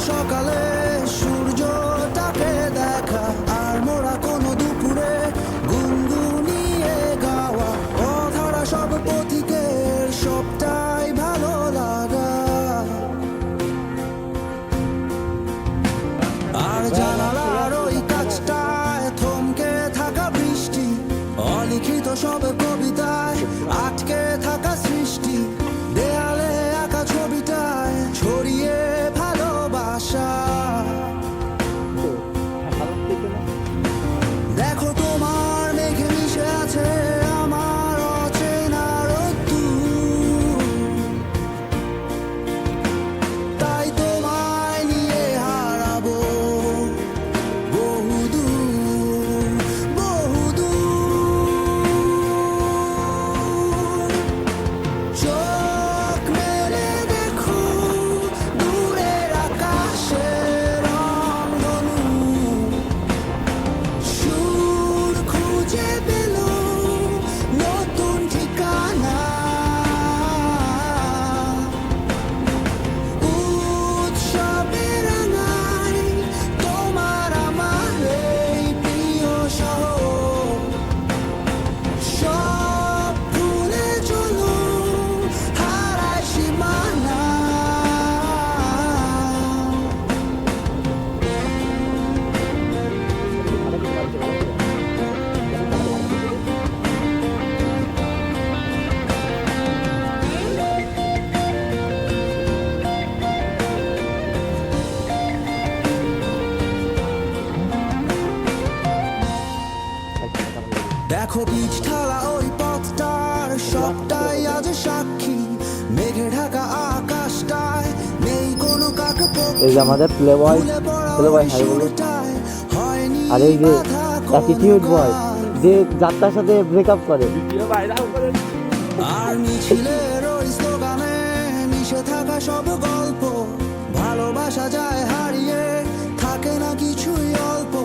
সকালে সূর্যটাকে দেখা, আর মোরা কোনো দুপুরে গুনগুনিয়ে গাওয়া অধরা সব পথিকের সবটাই ভালো লাগা। আর জানালার ওই কাজটায় থমকে থাকা বৃষ্টি, অলিখিত সব কবিতায় আটকে থাকা সৃষ্টি, দেয়ালে আঁকা ছবিটায় ছড়িয়ে ভালোবাসা। দেখো তোমার মেঘে মিশে আছে আমার অচেনা রোদ্দুর, তাই তোমায় নিয়ে হারাবো বহুদূর বহুদূর। চোখ মেলে দেখো দূরের আকাশের রংধনু, সুর খুঁজে পেল নতুন ঠিকানা। উৎসবে রাঙায় তোমার আমার এই প্রিয় শহর, সব ভুলে চলো হারায় সীমানা। দেখো পিচ ঢালা ওই পথটার সবটাই আজ সাক্ষী, মেঘে ঢাকা আকাশটায় নেই কোনো কাক এই যে আমাদের প্লে বয় হাই বলো। আর এই যে অ্যাটিটিউড বয় যে যাত্রার সাথে ব্রেকআপ করে। আর মিছিলের ওই স্লোগানে মিশে থাকা সব গল্প, ভালোবাসা যায় হারিয়ে থাকে না কিছুই অল্প।